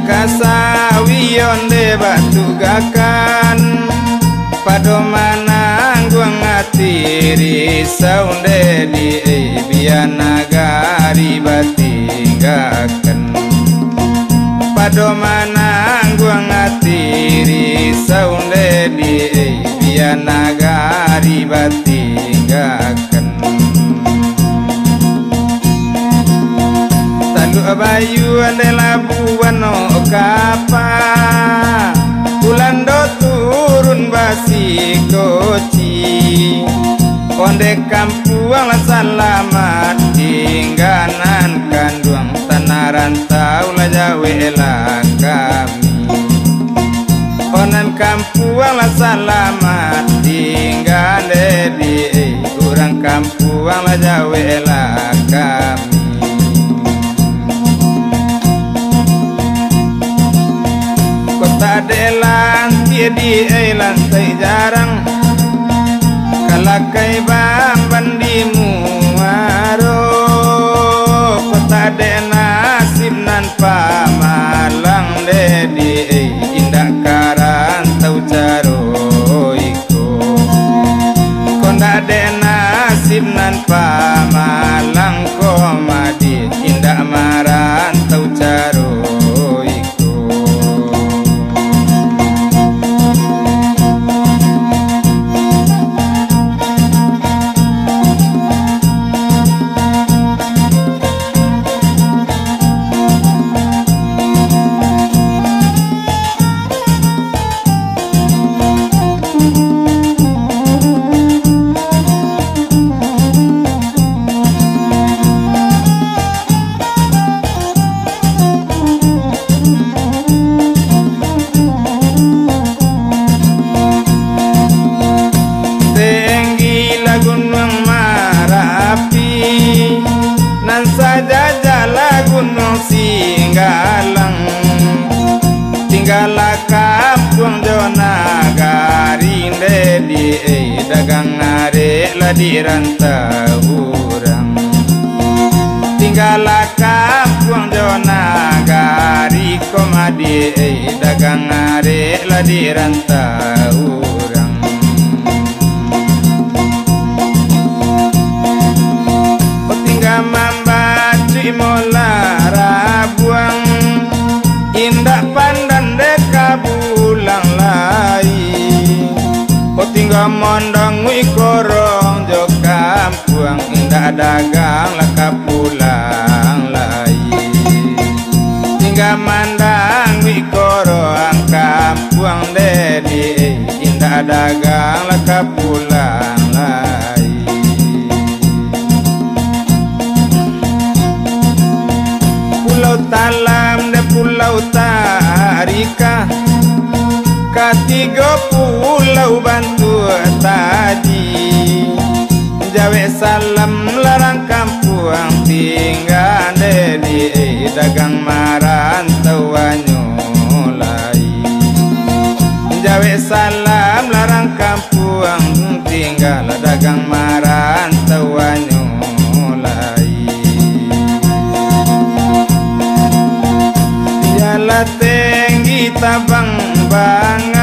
kasawi yonde batu gakan padomana guang atiri saunde di biana gari batinggakan padomana guang atiri saunde di biana gari batinggakan talu abayu adalah buano kapa Ulando turun basi koci Onde kampuang selamat tingganan kanduang tanah rantau la jawe lah kami Onan kampuang selamat tingganan di urang kampuang la jawe lah kami Adelan tiadi lantai jarang kalakai bamban di muaro kota de nasib nan pamalang de di indah karantau caro iko konda de nasib nan pamalang komadi indah marantau caro Tinggala kampung jona garinde di dagang are la di rantau urang Tinggala kampung jona gari komadi dagang are la di rantau urang Tinggal membaca mola rabuang indah pandan deka bulang lai O tinggal mondong wi korong jo kampuang indah dagang laka pulang lai Tinggal mandang wi korong kampuang dedi indah dagang laka pulang lai Pulau Talam de Pulau Tarika Katiga pulau bantu tadi Jawa salam larang kampuang tinggal di dagang marantau nyolai Jawa salam larang kampuang tinggal dagang marantau nyolai Jala tinggi tabang bang